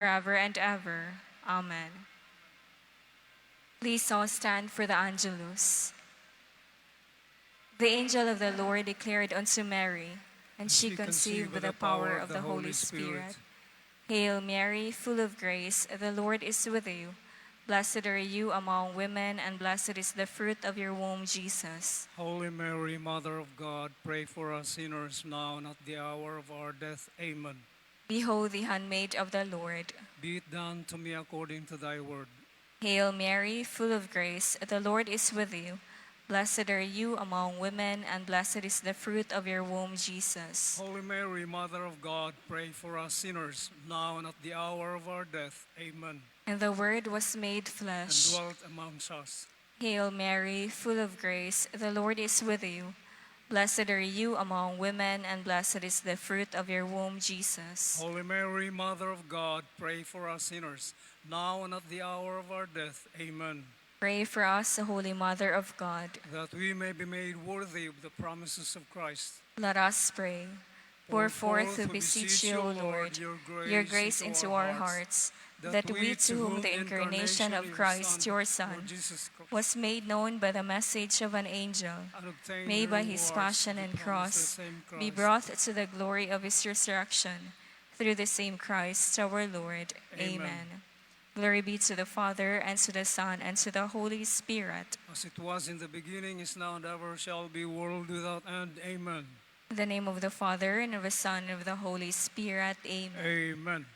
forever and ever. Amen. Please all stand for the Angelus. The angel of the Lord declared unto Mary, and she conceived by the power of the Holy Spirit. Hail Mary, full of grace, the Lord is with you. Blessed are you among women, and blessed is the fruit of your womb, Jesus. Holy Mary, Mother of God, pray for us sinners now and at the hour of our death. Amen. Behold the handmaid of the Lord. Be it done to me according to thy word. Hail Mary, full of grace, the Lord is with you. Blessed are you among women, and blessed is the fruit of your womb, Jesus. Holy Mary, Mother of God, pray for us sinners now and at the hour of our death. Amen. And the Word was made And flesh. dwelt amongst us. Hail Mary, full of grace, the Lord is with you. Blessed are you among women, and blessed is the fruit of your womb, Jesus. Holy Mary, Mother of God, pray for us sinners now and at the hour of our death. Amen. Pray for us, the Holy Mother of God. That we may be made worthy of the promises of Christ. Let us pray. Pour forth, we beseech you, O Lord, your grace into our hearts, that we, to whom the incarnation of Christ, your Son, was made known by the message of an angel, may by his passion and cross be brought to the glory of his resurrection, through the same Christ our Lord. Amen. Glory be to the Father, and to the Son, and to the Holy Spirit. As it was in the beginning, is now, and ever shall be, world without end. Amen. In the name of the Father, and of the Son, and of the Holy Spirit. Amen. Amen.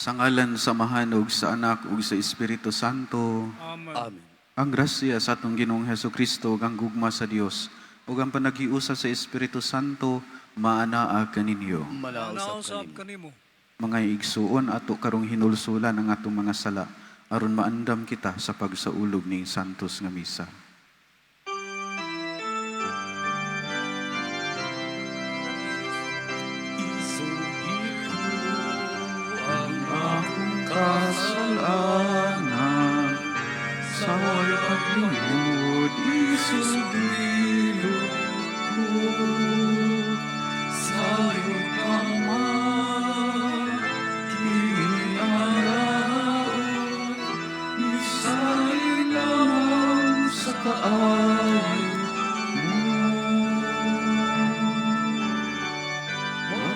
Sa ngalan sa Mahanog, sa Anak, ug sa Espiritu Santo, Amen. Amen. ang grasya sa atong Ginoong Hesukristo, ang gugma sa Dios, ug ang panagiusa sa Espiritu Santo, maanaa kaninyo. Manausap Nausap kanimo. kanimo. Mga igsuon, ato karong hinulsulan ang atong mga sala, aron maandam kita sa pagsaulog ning Santos nga Misa. Kasalanan sa way paglingkod, isugilo ko sa iyong kamay. Kinalaon, isayin lang sa kaayo mo.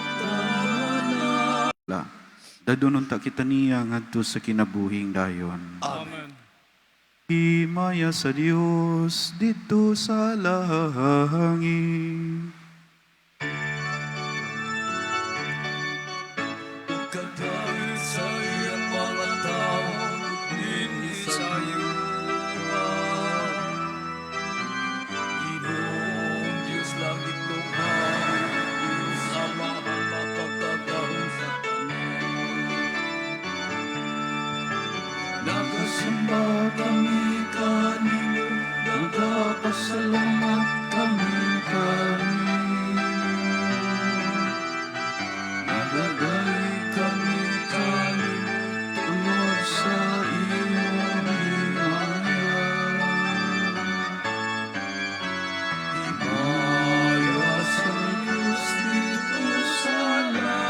Dadunon ta kita niya ngadto sa kinabuhing dayon. Amen. Himaya sa Dios dito sa langit. Kadahil sa iyang mga tao, dinhi sa yuta. Ginoong Diyos langit lupain, Diyos Ama ang mapagtatao sa tanan. Nagasimba kami kanino, nagpasalamat kami kanino. Nagagali kami kanino, tungod sa iyong himaya. Himaya sa Diyos dito sa langit.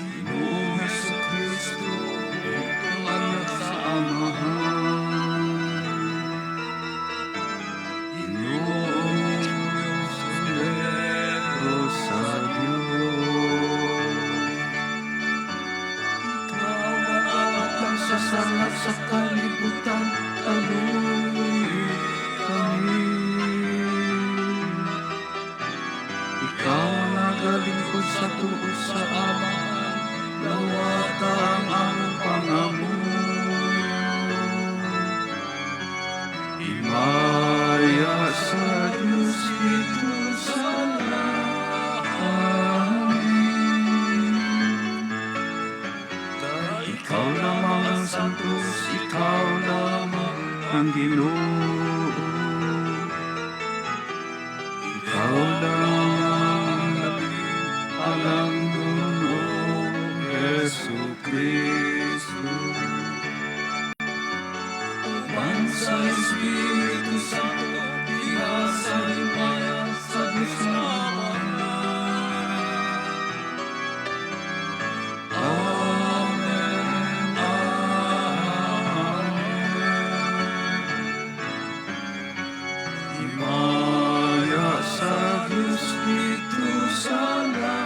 Ginoong Hesukristo, itong anak sa Amahan. Ginoong Sumero sa Diyos. Ikaw ang sa sangat sa kalibutan, taluy kami. Ikaw nagalingkod sa tuo sa Amahan, lawata ang among pangamuyo. Himaya sa Diyos dito sa langit. Dahil ikaw lamang ang Santos, ikaw lamang ang Ginoo. Ikaw lamang alang Ginoo Jesucristo. Uban sa Espiritu Santo, pinasa himaya sa Diyos na Amen. Amen. Himaya sa Diyos dito sa langit.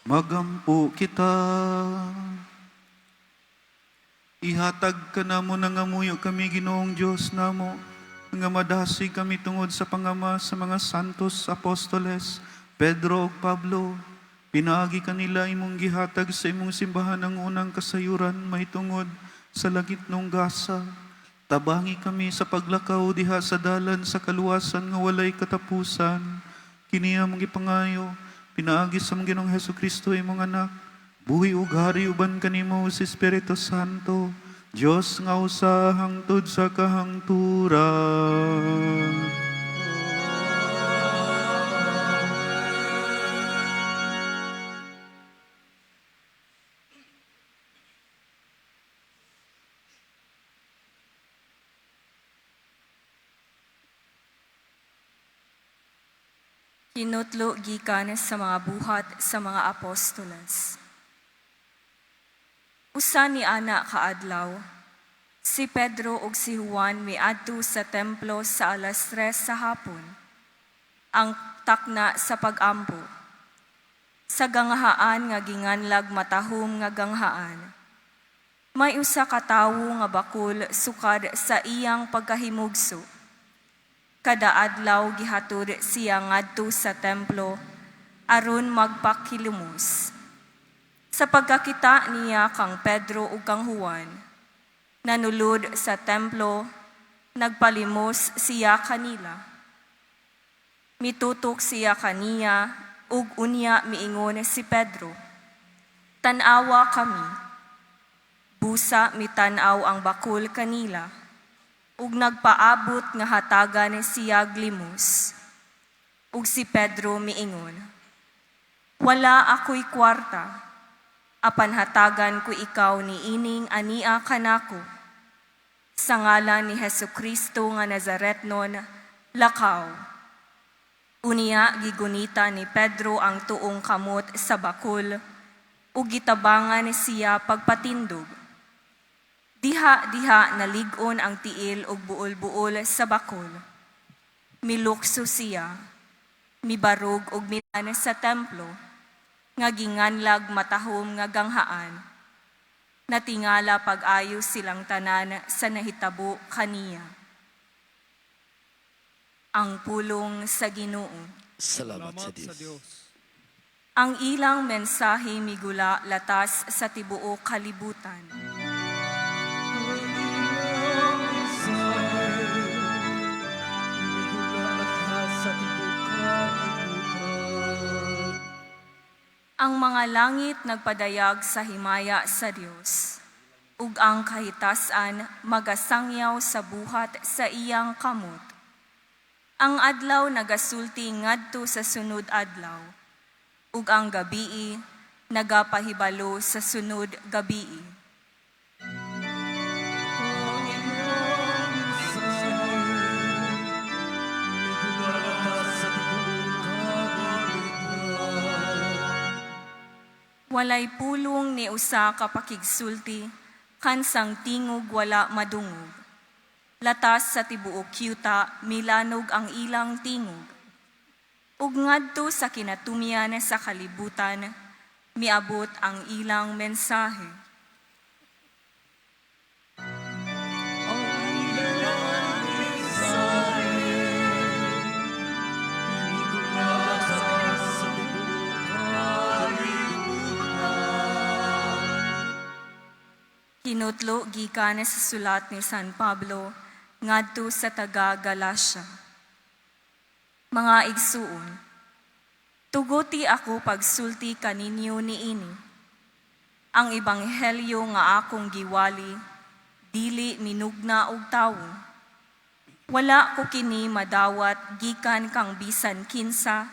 Magampo kita. Ihatag ka namo nangamuyo kami Ginoong Diyos namo, nga madasig kami tungod sa pangama sa mga santos apostoles, Pedro ug Pablo. Pinaagi kanila imong gihatag sa imong simbahan ang unang kasayuran mahitungod sa langit nung gasa. Tabangi kami sa paglakaw diha sa dalan sa kaluwasan nga walay katapusan. Kini among gipangayo, pinaagi sa among Ginoong Hesukristo imong anak, buhi ug hari uban kanimo si Espiritu Santo, Dios nga usa hangtod sa kahangturan. Kinutlo gikan sa mga buhat sa mga apostoles. Usa ni ana kaadlaw, si Pedro ug si Juan miadto sa templo sa alas 3 sa hapon. Ang takna sa pag-ampo. Sa ganghaan nga ginganlag matahom nga ganghaan. May usa ka tawo nga bakul sukad sa iyang pagkahimugso. Kada adlaw gihatod siya ngadto sa templo aron magpakilumos. Sa pagkakita niya kang Pedro ug kang Juan, nanulod sa templo, nagpalimos siya kanila. Mitutok siya kaniya ug unya miingon si Pedro, "Tan-awa kami." Busa mitanaw ang bakul kanila, ug nagpaabot nga hatagan siya glimos. Ug si Pedro miingon, "Wala ako'y kwarta, apan hatagan ko ikaw ni ining ania kanako. Sa ngalan ni Hesukristo nga Nazaretnon, lakaw." Unya gigunita ni Pedro ang tuong kamot sa bakul, ug gitabangan siya pagpatindog. Diha naligon ang tiil ug buol-buol sa bakul. Milukso siya, mibarog ug milan sa templo, nga ginganlag matahom nga ganghaan. Natingala pag-ayo silang tanan sa nahitabo kaniya. Ang pulong sa Ginoo. Salamat sa Salamat sa Diyos. Diyos. Ang ilang mensahe migula latas sa tibuok kalibutan. Ang mga langit nagpadayag sa himaya sa Dios, ug ang kahitasan magasangyaw sa buhat sa iyang kamot. Ang adlaw nagasulti ngadto sa sunod adlaw, ug ang gabii nagapahibalo sa sunod gabii. Walay pulong ni usa ka pakigsulti, kansang tingog wala madungog. Latas sa tibuok yuta, milanog ang ilang tingog. Ug ngadto sa kinatumian sa kalibutan, miabot ang ilang mensahe. Hinutlo gikan sa sulat ni San Pablo ngadto sa taga Galacia. Mga igsuon, tuguti ako pagsulti kaninyo niini. Ang ebanghelyo nga akong giwali, dili minugna og tawo. Wala ko kini madawat gikan kang bisan kinsa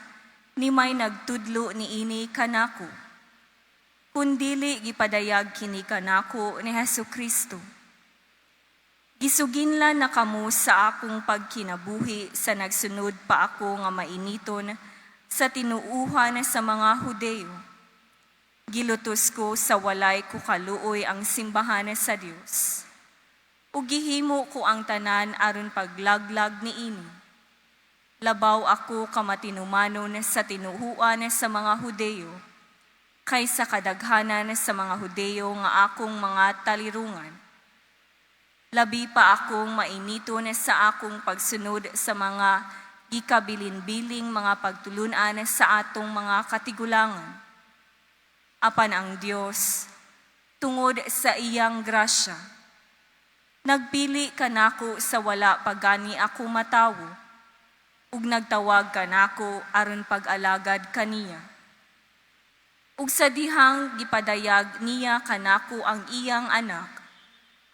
ni may nagtudlo niini kanako. Kundili gipadayag kini kanako ni Hesukristo. Gisuginlan na kamo sa akong pagkinabuhi sa nagsunod pa ako nga mainiton sa tinuuhan sa mga Hudeo. Gilutos ko sa walay ko kaluoy ang simbahan sa Dios. Ug gihimo ko ang tanan aron paglaglag niini. Labaw ako kamatinumanon sa tinuuhan sa mga Hudeo, kaysa kadaghanan sa mga Hudeo nga akong mga talirungan. Labi pa akong mainiton sa akong pagsunod sa mga gikabilin-biling mga pagtulunan sa atong mga katigulangan. Apan ang Dios, tungod sa iyang grasya, nagpili kanako sa wala pagani ako matawo, ug nagtawag kanako aron pag-alagad kaniya. Ug sa dihang gipadayag niya kanako ang iyang anak,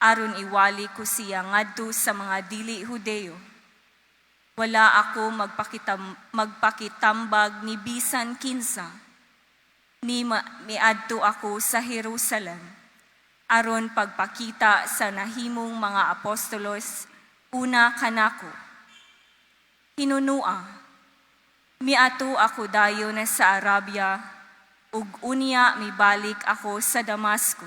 aron iwali ko siya ngadto sa mga dili Hudeo. Wala ako magpakitambag ni bisan kinsa, ni miadto ako sa Jerusalem, aron pagpakita sa nahimong mga apostolos una kanako. Hinunua, miato ako dayon sa Arabia, ug unya mibalik ako sa Damasco.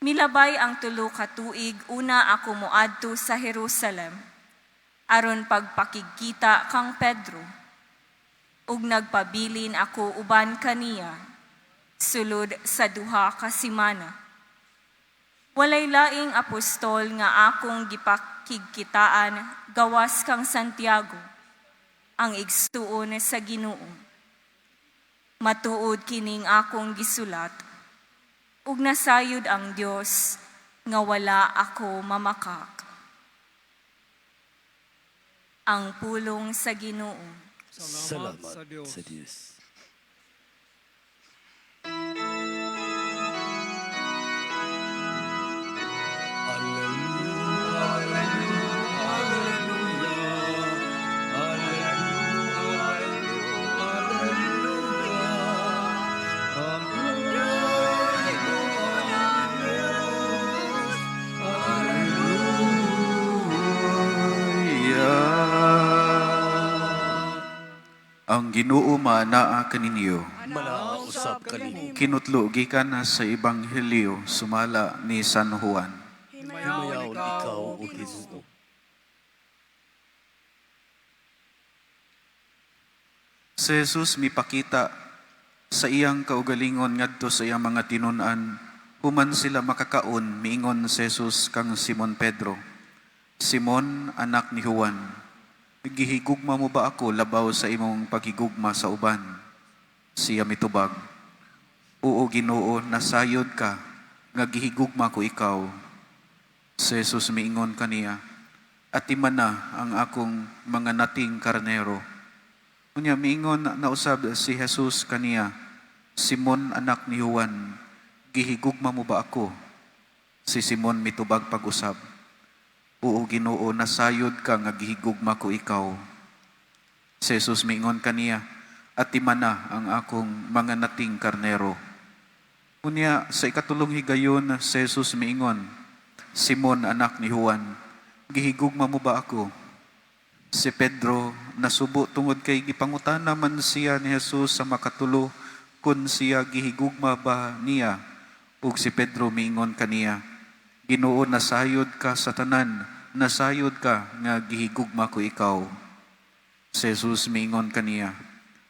Milabay ang 3 ka tuig una ako moadto sa Jerusalem, aron pagpakigkita kang Pedro. Ug nagpabilin ako uban kaniya, sulod sa 2 ka semana. Walay laing apostol nga akong gipakigkitaan gawas kang Santiago, ang igsuon sa Ginoo. Matuod kining akong gisulat, ug nasayod ang Dios nga wala ako mamakak. Ang pulong sa Ginoo. Salamat sa Diyos. sa Diyos. Ang Ginoo manaa kaninyo. Manausap kanini. Kinutlo gikan sa Ebanghelyo sumala ni San Juan. Himayaw ikaw o Ginoo. Si Jesus mipakita sa iyang kaugalingon ngadto sa iyang mga tinun-an, human sila makakaon, miingon si Jesus kang Simon Pedro. Simon, anak ni Juan, gihigugma mo ba ako labaw sa imong paghigugma sa uban? Siya mitubag, oo Ginoo, nasayod ka, nga gihigugma ko ikaw. Si Jesus miingon kaniya, atiman na ang akong mga nating karnero. Unya miingon na usab si Jesus kaniya, Simon anak ni Juan, gihigugma mo ba ako? Si Simon mitubag pag-usab, oo Ginoo, nasayod ka nga gihigugma ko ikaw. Si Jesus miingon kaniya, atiman na ang akong mga nating karnero. Unya sa ikatulong higayon si Jesus miingon, Simon anak ni Juan, gihigugma mo ba ako? Si Pedro nasubo tungod kay gipangutana man siya ni Jesus sa makatulo kung siya gihigugma ba niya. Ug si Pedro miingon kaniya, Ginoo, nasayod ka sa tanan, nasayod ka nga gihigugma ko ikaw. Si Jesus miingon kaniya,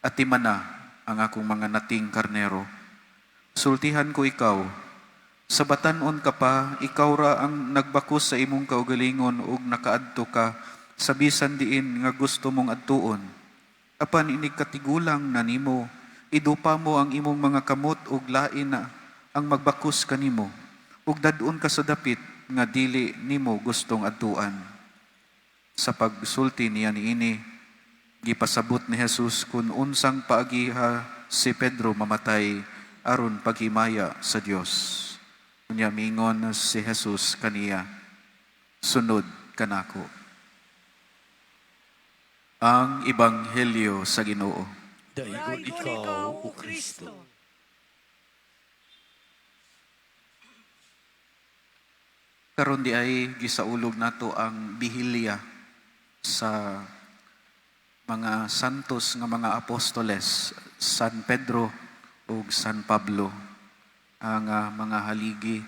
atiman na ang akong mga nating karnero. Sultihan ko ikaw, sa batanon ka pa, ikaw ra ang nagbakos sa imong kaugalingon ug nakaadto ka sa bisan diin nga gusto mong adtuon. Apan inig katigulang na nimo, idupa mo ang imong mga kamot ug lain na ang magbakos kanimo, ug dadun ka sa dapit nga dili nimo gustong adtuan. Sa pagsulti niya niini, gipasabot ni Jesus kung unsang paagiha si Pedro mamatay aron paghimaya sa Dios. Unya mingon si Jesus kaniya, sunod kanako. Ang Ebanghelyo sa Ginoo. Daigon ikaw o Kristo. Karon di ay gisaulog nato ang bihilya sa mga santos nga mga apostoles, San Pedro ug San Pablo, ang mga haligi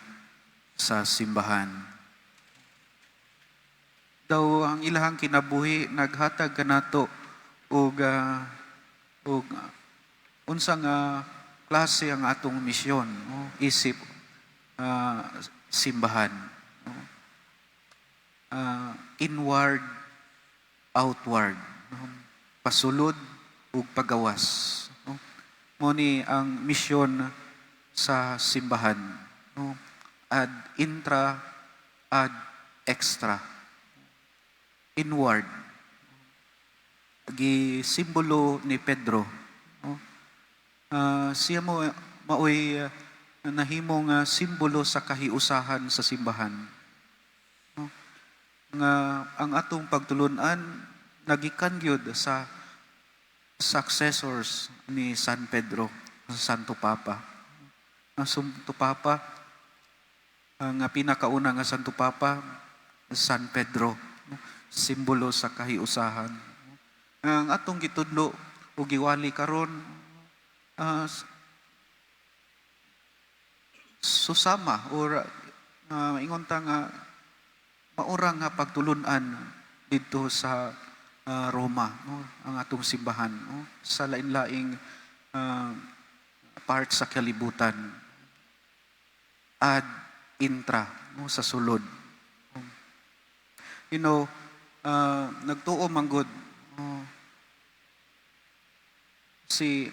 sa simbahan. Daw ang ilahang kinabuhi naghatag kanato og unsang klase ang atong misyon, no? Isip simbahan, no? Inward, outward, no? Pasulod ug pagawas, no? Moni ang misyon sa simbahan, no? Ad intra, ad extra. Inward, gisimbolo ni Pedro, no? Siya mo maoy nahimong simbolo sa kahiusahan sa simbahan, no? Nga ang atong pagtulunan nagikan gyud sa successors ni San Pedro, Santo Papa. Ang Santo Papa, ang pinakauna nga Santo Papa, San Pedro, no? Simbolo sa kahiusahan. Ang atong gitudlo o giwali karon, susama or ingon ta nga maurang nga pagtulunan dito sa Roma, no? Ang atong simbahan, no? Sa lain-laing part sa kalibutan. Ad intra, no, sa sulod. You know, nagtuo manggod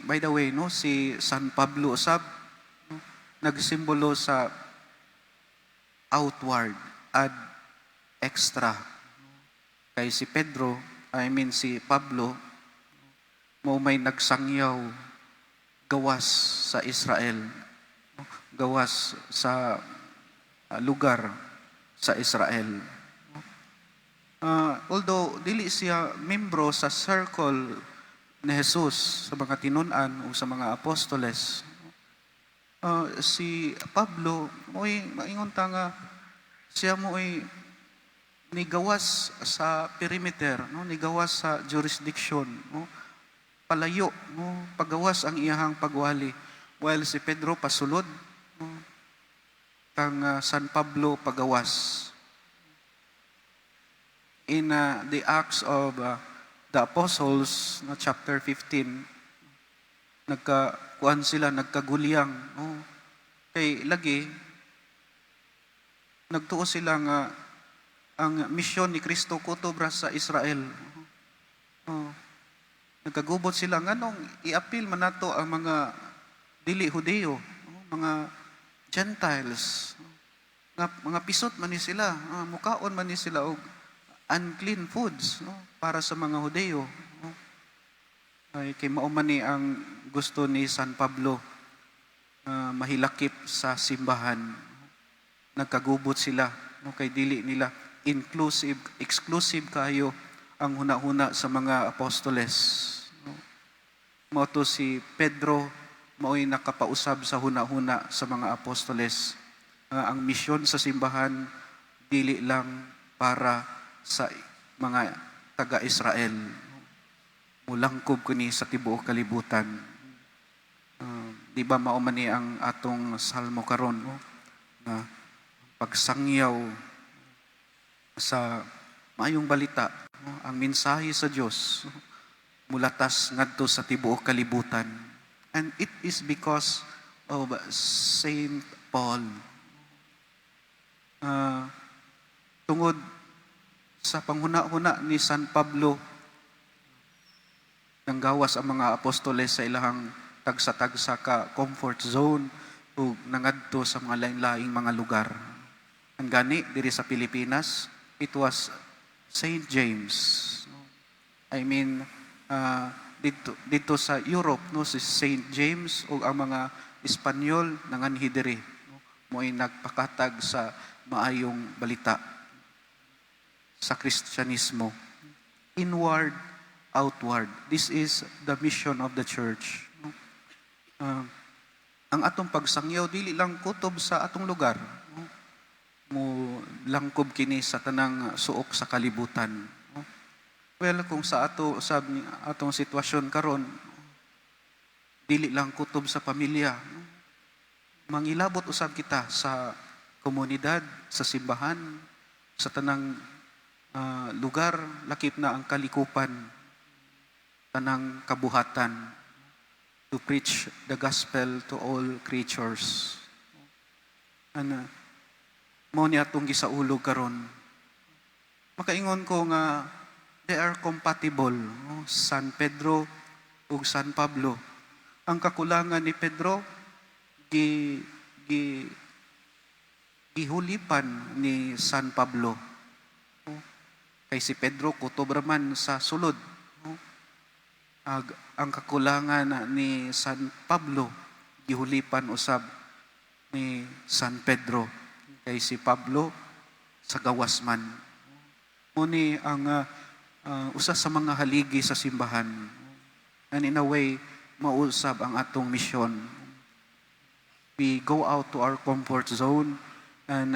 by the way, no, si San Pablo usab, no, nagsimbolo sa outward ad extra. Kay si si Pablo, mo may nagsangyaw gawas sa Israel, no, gawas sa lugar sa Israel. Although dili siya membro sa circle ni Jesus sa mga tinun-an o sa mga apostoles, si Pablo mo'y maingon ta nga siya mo'y nigawas sa perimeter, no, nigawas sa jurisdiction, no, palayo, no, pagawas ang iyahang pagwali, while si Pedro pasulod, no, kang San Pablo pagawas. In the Acts of the Apostles, no, chapter 15, nagkakuan sila, nagkagulyang. Oh. Kay lagi, nagtuo sila nga ang misyon ni Kristo kutobra sa Israel. Oh. Nagkagubot sila nga nung i-appeal man nato ang mga dili Hudeo, mga Gentiles, mga pisot man ni sila, mukaon man ni sila og unclean foods, no, para sa mga Hudeo. No? Ay kay mao man ni ang gusto ni San Pablo, mahilakip sa simbahan. Nagkagubot sila, no, kay dili nila exclusive kayo ang huna-huna sa mga apostoles. No? Mao to si Pedro, mao'y nakapausab sa huna-huna sa mga apostoles. Ang misyon sa simbahan dili lang para sa mga taga-Israel. Mulangkob kini sa tibuok kalibutan. Di ba mao man ni ang atong salmo karon, no? Na pagsangyaw sa maayong balita, no? Ang mensahe sa Dios, no? Mulatas ngadto sa tibuok kalibutan. And it is because of Saint Paul. Tungod sa panghuna-huna ni San Pablo, nanggawas ang mga apostoles sa ilahang tagsa-tagsa ka comfort zone ug nangadto sa mga lain-laing mga lugar. Ang gani diri sa Pilipinas, it was Saint James. Dito sa Europe, no, si Saint James ug ang mga Espanyol nanganhi diri, no, mo'y nagpakatag sa maayong balita sa Kristyanismo. Inward, outward. This is the mission of the church. Ang atong pagsangyaw, dili lang kutob sa atong lugar. Mo langkob kini sa tanang suok sa kalibutan. Well, kung sa atong sitwasyon karon, dili lang kutob sa pamilya. Mangilabot usab kita sa komunidad, sa simbahan, sa tanang lugar, lakip na ang kalikupan, tanang kabuhatan, to preach the gospel to all creatures. Mao ni atong gisaulog karon. Makaingon ko nga they are compatible, no? San Pedro ug San Pablo. Ang kakulangan ni Pedro gihulipan ni San Pablo. Kay si Pedro kutob raman sa sulod. Ang kakulangan ni San Pablo gihulipan usab ni San Pedro. Kay si Pablo sa gawas man. Muni ang usa sa mga haligi sa simbahan. And in a way, mausab ang atong misyon. We go out to our comfort zone and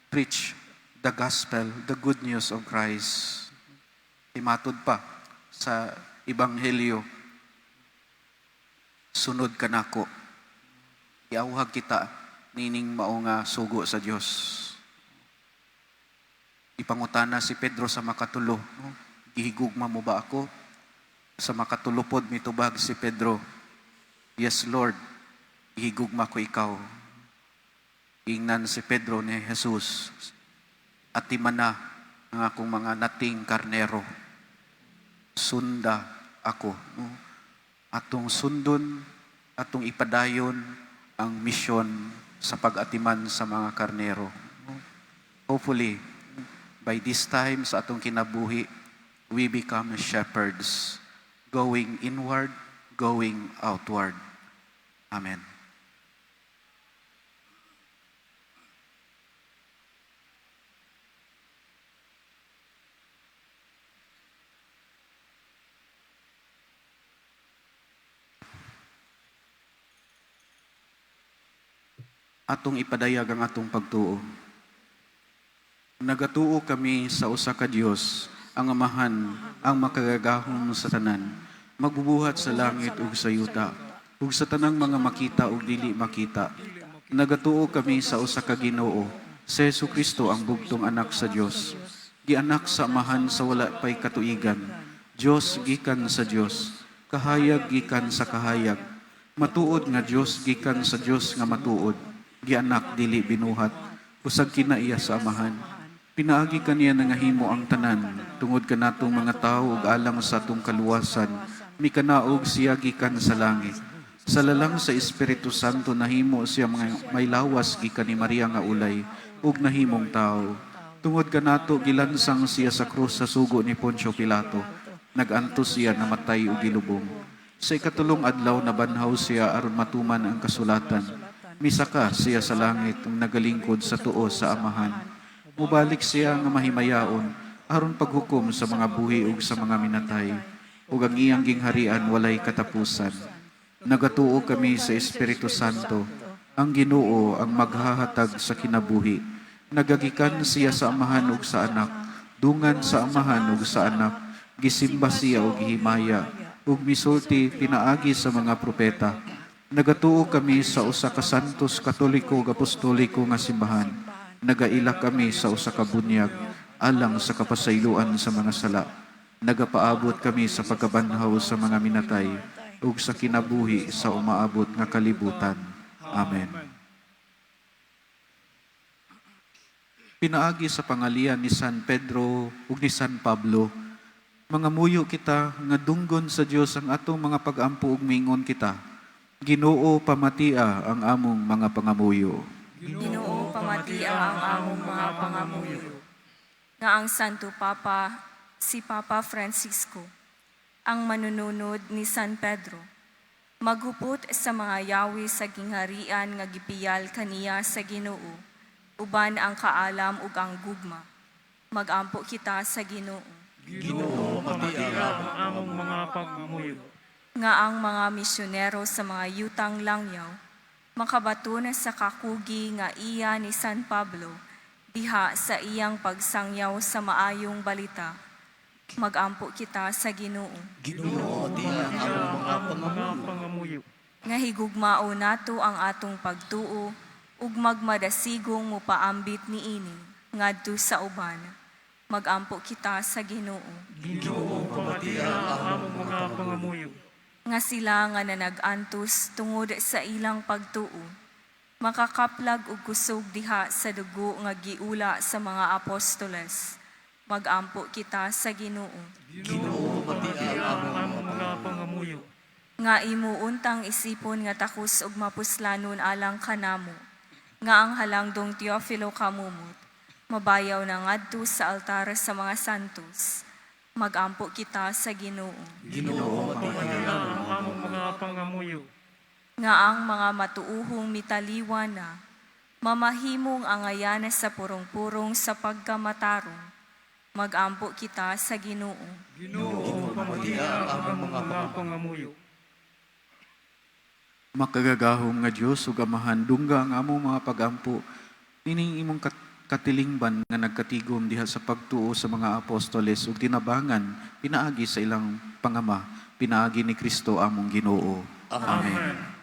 preach the gospel, the good news of Christ. Imatod pa sa Ebanghelyo, sunod ka nako. Iawhag kita nining mao nga sugo sa Dios. Ipangutana si Pedro sa makatulo, no? Gihigugma mo ba ako? Sa makatulupod mitubag si Pedro, yes Lord, gihigugma ko ikaw. Ingnan si Pedro ni Jesus, at timana ang akong mga nating karnero. Sunda ako. No? Atong sundon, atong ipadayon ang misyon sa pag-atiman sa mga karnero. No? Hopefully, by this time sa atong kinabuhi, we become shepherds, going inward, going outward. Amen. Atong ipadayag ang atong pagtuo. Nagatuo kami sa usa ka Dios, ang Amahan, ang makagagahom sa tanan, magbubuhat sa langit ug sa yuta, ug sa tanang mga makita ug dili makita. Nagatuo kami sa usa ka Ginoo, si Jesucristo ang bugtong anak sa Dios. Gianak sa Amahan sa wala pay katuigan. Dios gikan sa Dios, kahayag gikan sa kahayag. Matuod nga Dios gikan sa Dios nga matuod. Gianak dili binuhat, usag kinaiya sa Amahan. Pinaagi kaniya na nga himo ang tanan, tungod kanatong mga tao ug alang sa atong kaluwasan, mikanaog siya gikan sa langit. Sa lalang sa Espiritu Santo nahimo siya mga may lawas gikan ni Maria nga ulay, ug nahimong tao. Tungod kanato gilansang siya sa krus sa sugo ni Poncio Pilato, nagantos siya namatay ug gilubong. Sa ikatulong adlaw nabanhaw siya aron matuman ang kasulatan. Misaka siya sa langit ug nagalingkod sa tuo sa Amahan. Mubalik siya nga mahimayaon aron paghukom sa mga buhi ug sa mga minatay, ug ang iyang gingharian walay katapusan. Nagatuo kami sa Espiritu Santo, ang Ginoo ang maghahatag sa kinabuhi. Nagagikan siya sa Amahan ug sa Anak, dungan sa Amahan ug sa Anak, gisimba siya ug gihimaya, ug misulti pinaagi sa mga propeta. Nagatuo kami sa usa ka santos katoliko ug apostoliko nga simbahan. Nagaila kami sa usa ka bunyag alang sa kapasayloan sa mga sala. Nagapaabot kami sa pagkabanhaw sa mga minatay ug sa kinabuhi sa umaabot nga kalibutan. Amen. Pinaagi sa pangalian ni San Pedro ug ni San Pablo, mga muyo kita nga dunggon sa Dios ang atong mga pag-ampo ug mingon kita. Ginoo pamatia ang among mga pangamuyo. Ginoo pamatia ang among mga pangamuyo. Nga ang Santo Papa, si Papa Francisco, ang manununod ni San Pedro, maghupot sa mga yawi sa gingharian nga gipiyal kaniya sa Ginoo, uban ang kaalam ug ang gugma. Magampo kita sa Ginoo. Ginoo matia ang among mga pagmuyo. Nga ang mga misyonero sa mga yutang langyaw, makabato na sa kakugi nga iya ni San Pablo, diha sa iyang pagsangyaw sa maayong balita. Magampo kita sa Ginoo. Ginoo matia ang among mga Pangamuyo. Nga higugmao nato ang atong pagtuo, ug magmadasigong mupaambit niini, ngadto sa uban. Magampo kita sa Ginoo. Ginoo pamatia ang among mga pangamuyo. Nga sila nga nanag-antos tungod sa ilang pagtuo, makakaplag ug kusog diha sa dugo nga giula sa mga apostoles. Magampo kita sa Ginoo. Ginoo matia Ang among mga pangamuyo. Nga imuuntang isipon nga takos ug mapuslanon alang kanamo, nga ang halangdong Teofilo kamumot, mabayaw na ngadto sa altar sa mga santos. Magampo kita sa Ginoo. Ginoo matia Ang among mga pangamuyo. Nga ang mga matuuhong mitaliwan na, mamahimong angayana sa purong-purong sa pagkamatarong. Magampo kita sa Ginoo. Ginoo pamatia ang among mga pangamuyo. Makagagahom nga Dios ug Amahan, dungga ang among mga pagampo, ining imong katilingban nga nagkatigom diha sa pagtuo sa mga apostoles ug tinabangan pinaagi sa ilang pangama, pinaagi ni Kristo among Ginoo. Amen.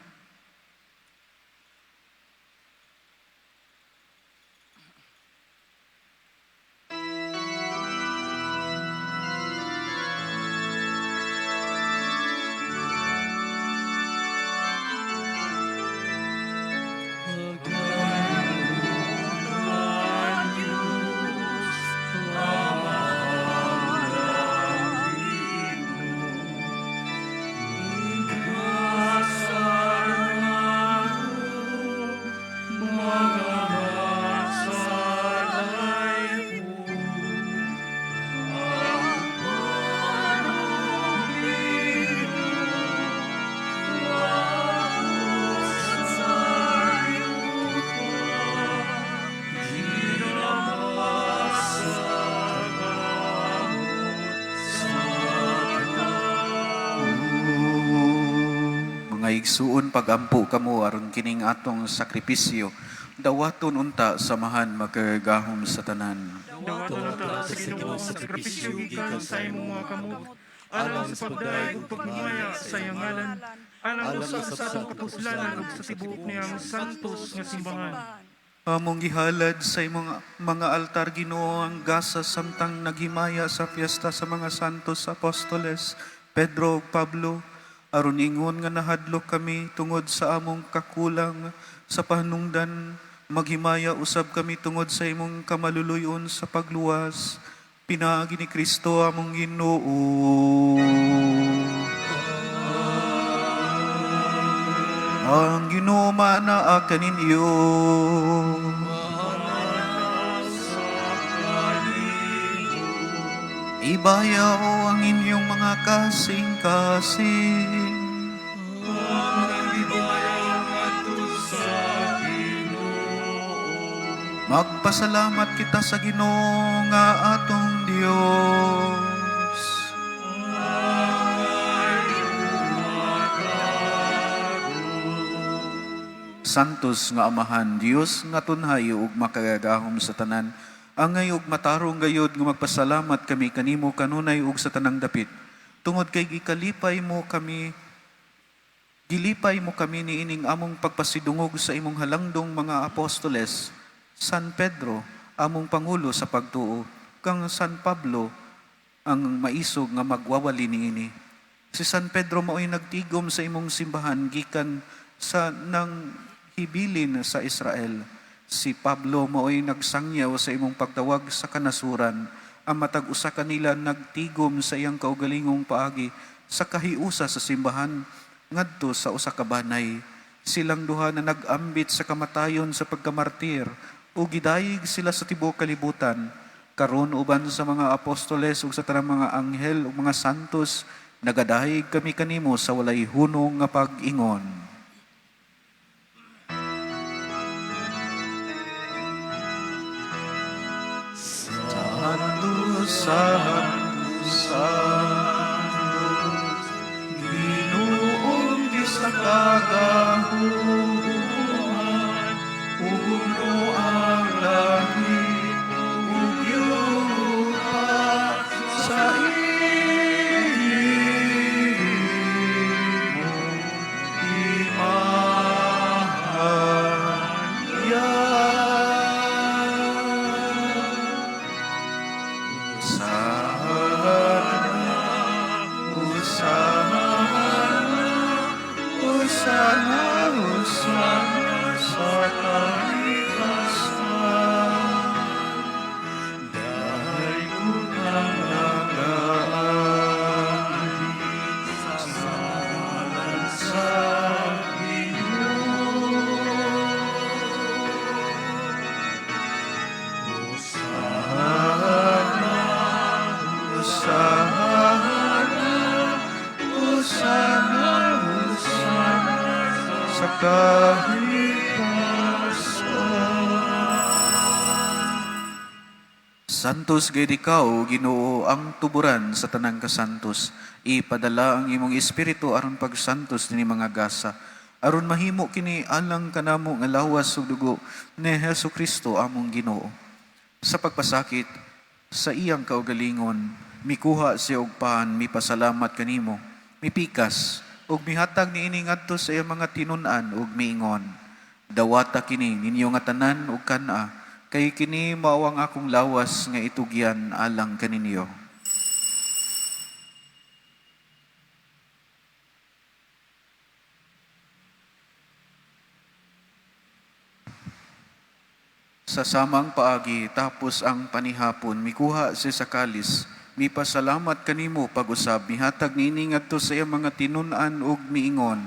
nga igsuon pagampo kamo aron kining atong sakripisyo, dawaton unta samahan makagahom sa tanan. Dawaton ta sa Ginoo ang sakripisyo gikan sa imong mga kamot, alang sa pagdaig ug pagmaya sa iyang ngalan, alang usab sa atong kapuslanan ug sa tibuok niyang santos nga simbahan. Among gihalad sa imong mga altar, Ginoo, ang gasa samtang naghimaya sa piyesta sa mga santos apostoles, Pedro ug Pablo, aron ingon nga nahadlok kami tungod sa among kakulang sa pahanungdan, maghimaya usab kami tungod sa imong kamaluluyon sa pagluwas. Pinaagi ni Kristo among Ginoo. Ang Ginoo manaa kaninyo. Ibayaw ang inyong mga kasing-kasing. Magpasalamat kita sa Ginoo nga atong Dios. Santos nga Amahan, Dios nga tunhay ug makagagahom sa tanan, angay ug matarong gayod nga magpasalamat kami kanimo kanunay ug sa tanang dapit. Tungod kay gilipay mo kami ni ining among pagpasidungog sa imong halangdong mga apostoles, San Pedro, among pangulo sa pagtuo, kang San Pablo, ang maisog nga magwawali niini. Si San Pedro mao'y nagtigom sa imong simbahan gikan sa nang hibilin sa Israel. Si Pablo mao'y nagsangyaw sa imong pagtawag sa kanasuran. Ang matag usa kanila nagtigom sa iyang kaugalingong paagi sa kahiusa sa simbahan ngadto sa usa ka banay. Silang duha na nag-ambit sa kamatayon sa pagkamartir o gidayig sila sa tibuok kalibutan. Karon uban sa mga apostoles ug sa tanang mga anghel ug mga santos, nagadayig kami kanimo sa walay hunong nga pag-ingon. Santos, Santos, Ginoong Diyos na kagahuhan, puno ang langit, ug yupa sa imong Hosana sa kalikasan, dahil ko nang nag-aari sa ngalan sa Ginoo. Hosana, Hosana, Hosana, Hosana sa kalikasan. Santos gayud ikaw, Ginoo, ang tuburan sa tanang kasantos. Ipadala ang imong espiritu aron pagsantos ni mga gasa, aron mahimo kini alang kanamo nga lawas ug dugo ni Hesukristo among Ginoo. Sa pagpasakit sa iyang kaugalingon, mikuha siya og paan, mipasalamat kanimo, mipikas ug mihatag niini ngadto sa iyang mga tinun-an ug miingon, dawata kini ninyo nga tanan ug kana, kay kini mao ang akong lawas nga itugyan alang kaninyo. Sa samang paagi tapos ang panihapon, mikuha siya sa kalis, mipasalamat kanimo pag-usab, mihatag niini ngadto sa iyang mga tinun-an ug miingon,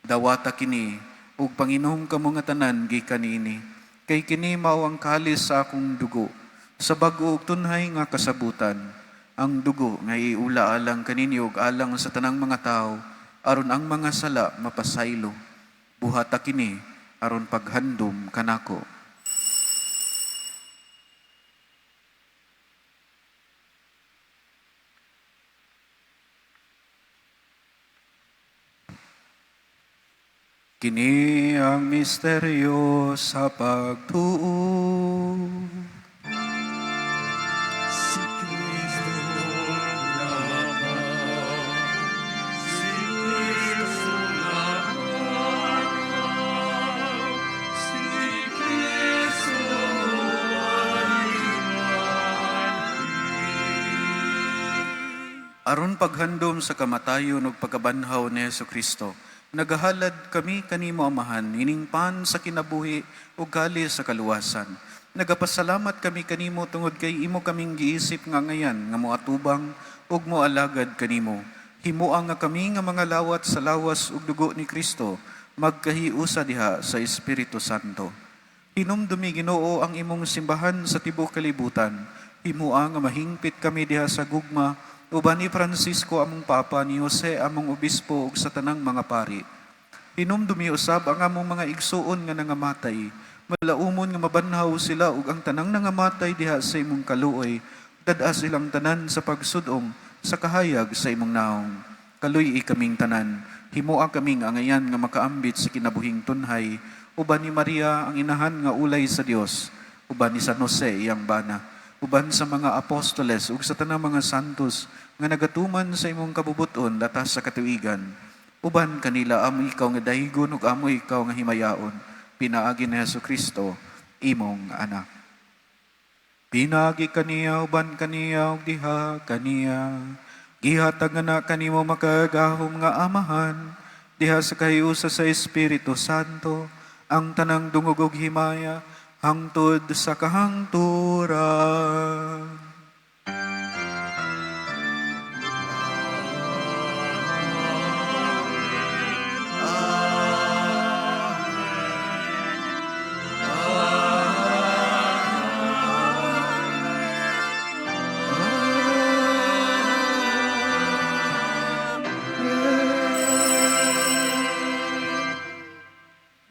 dawata kini ug panginom kamo nga tanan gikan niini, kay kini mao ang kalis sa akong dugo, sa bag-o ug tunhay nga kasabutan. Ang dugo nga iula alang kaninyo ug alang sa tanang mga tao, aron ang mga sala mapasaylo. Buhata kini aron paghandom kanako. Kini ang misteryo sa pagtuo. Si Kristo Aron paghandom sa kamatayon ug pagkabanhaw ni Jesucristo, nagahalad kami kanimo Amahan, iningpan sa kinabuhi ug gali sa kaluwasan. Nagapasalamat kami kanimo tungod kay imo kaming giisip nga ngayan nga moatubang ug moalagad kanimo. Himua nga kami nga mga lawat sa lawas ug dugo ni Kristo, magkahiusa diha sa Espiritu Santo. Hinumdumi Ginoo ang imong simbahan sa tibuok kalibutan. Himua nga mahingpit kami diha sa gugma uban ni Francisco among Papa, ni Jose among Obispo ug sa tanang mga pari. Hinumdumi usab ang among mga igsuon nga nangamatay. Malaumon nga mabanhaw sila ug ang tanang nangamatay diha sa imong kaluoy. Dad-a silang tanan sa pagsudong sa kahayag sa imong naong. Kaluy kaming tanan. Himua kaming angayan nga makaambit sa kinabuhing tunhay. Uban ni Maria ang inahan nga ulay sa Dios. Uban ni San Jose iyang bana. Uban sa mga apostoles ug sa tanang mga santos nga nagatuman sa imong kabubuton latas sa katuigan. Uban kanila amo ikaw nga dahigon ug amo ikaw nga himayaon. Pinaagi ni Jesucristo, imong anak. Pinaagi kaniya, uban kaniya ug diha kaniya. Gihatag na kanimo makagahom nga Amahan, diha sa kahiusa sa Espiritu Santo, ang tanang dungog ug himaya, hangtod sa kahangturan.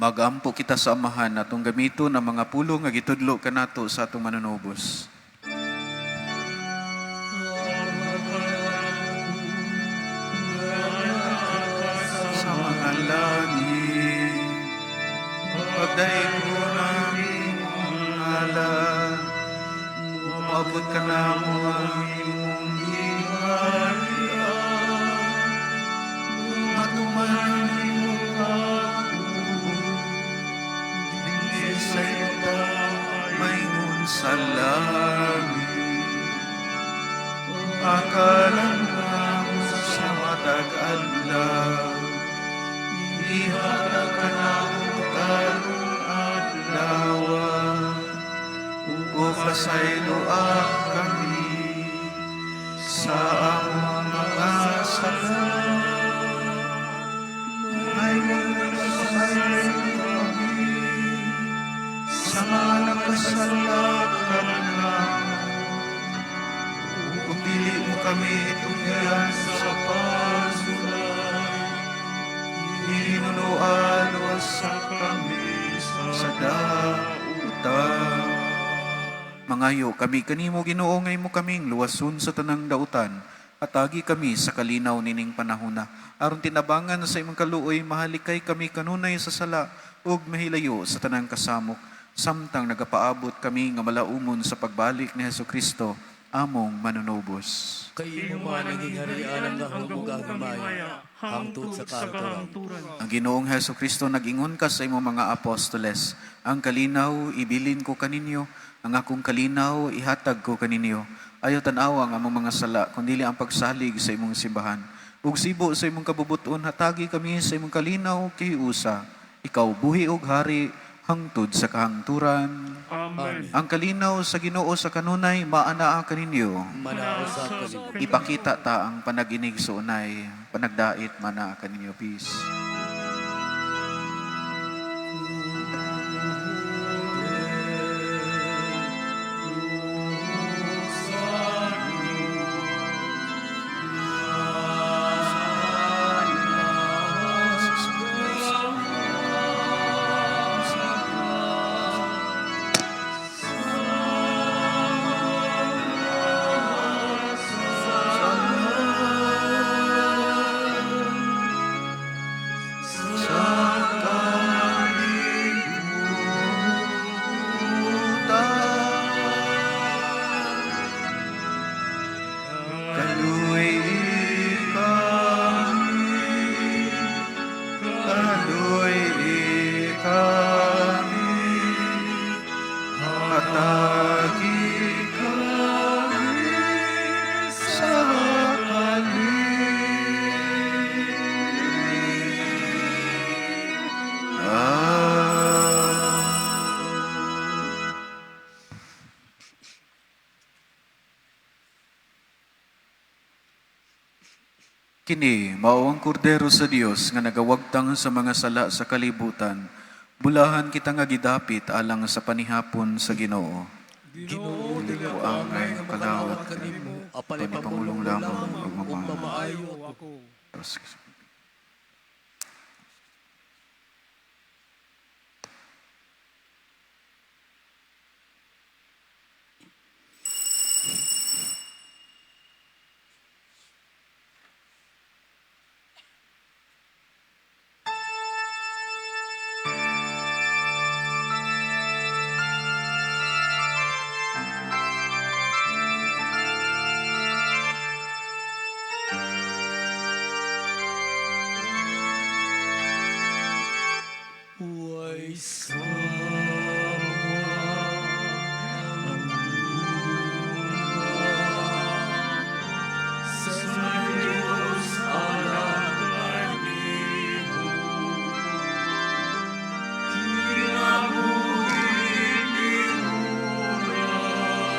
Magampo kita sa Amahan atong gamiton ang mga pulong nga gitudlo kanato sa atong manunubos. Sa mga langit, pagdahigo namin ngalan, umabot ka na mo ang imong hiharian, matuman ang imong sa ito mayroon sa langit. Akalan mo sa matag adlaw, ihatag ka na karong adlaw. Upasayloa kami sa among mga sala. Mayroon sa sa mga nakasalakan na, kung dili mo kami itungyan sa pasulay, hinunuan sa kami sa dautan. Mangayo kami kanimo Ginoo ngay mo kaming luwason sa tanang dautan, atagi kami sa kalinaw nining panahona. Aron tinabangan sa imong kaluoy, mahalikay kami kanunay sa sala, ug mahilayo sa tanang kasamok. Samtang nagapaabot kami nga malaumon sa pagbalik ni Jesucristo, among manunubos. Kay imo man naging harian ang kahubog ang himaya, hangtod sa kahangturan. Ang Ginoong Jesucristo nag-ingon ka sa imong mga apostoles, ang kalinaw ibilin ko kaninyo, ang akong kalinaw ihatag ko kaninyo. Ayaw tanawa ang among mga sala, kundi ang pagsalig sa imong simbahan. Ug sibo sa imong kabubuton, hatagi kami sa imong kalinaw kihiusa. Ikaw buhi ug hari, hangtod sa kahangturan. Amen. Ang kalinaw sa Ginoo sa kanunay, maanaa kaninyo. Manausap kanimo. Ipakita ta ang panaginig sa unay, panagdait manaa kaninyo. Peace. Kini, mao ang kordero sa Dios nga nagawagtang sa mga sala sa kalibutan. Bulahan kita nga gidapit alang sa panihapon sa Ginoo. Ginoo, Dili dili ko ko angay angay kalawat kanimo, apalay apalay pangulong lamang ug ug mamaayo. mamaayo ako. Huwag sa Diyos alam kanimo, kinabuhi muna, at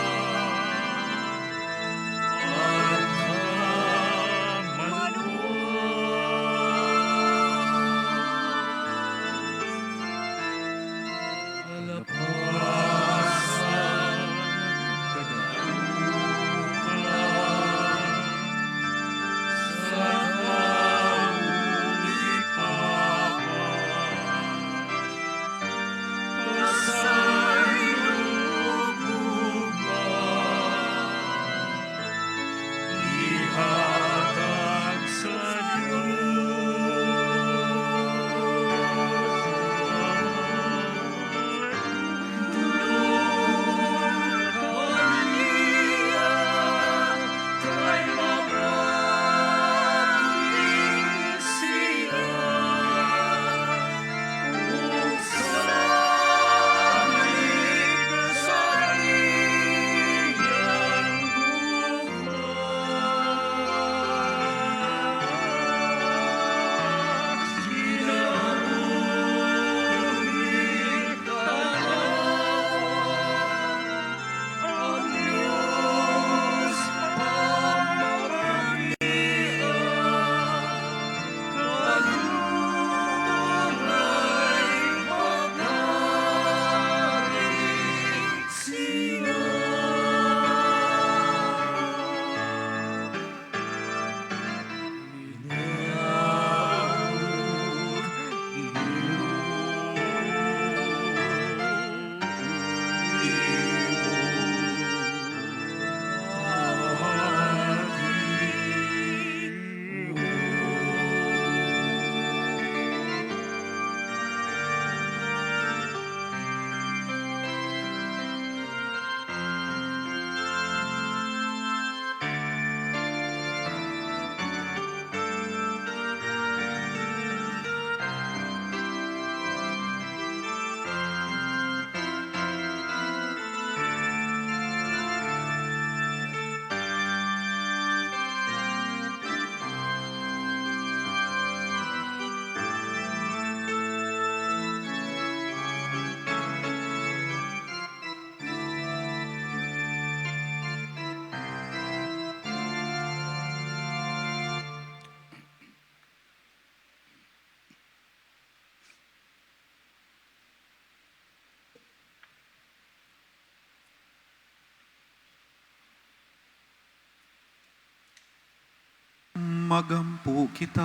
Magampo kita.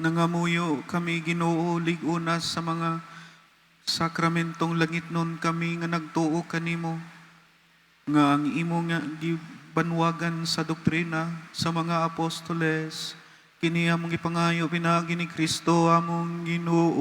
Nangamuyo kami Ginoo lig-una sa mga sakramentong langit nun kami nga nagtuo kanimo. Nga ang imo nga gibanwagan sa doktrina sa mga apostoles. Kini among ipangayo pinagi ni Kristo among Ginoo.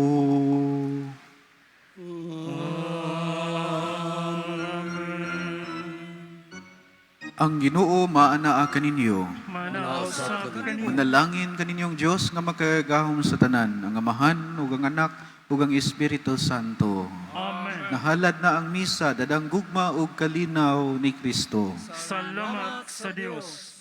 Ang Ginoo maanaa kaninyo. Manausap kanimo. Manalangin kaninyong Diyos nga makagahom sa tanan, ang Amahan, ug ang Anak, ug ang Espiritu Santo. Amen. Nahalad na ang misa, dadang gugma ug kalinaw ni Kristo. Salamat sa Dios.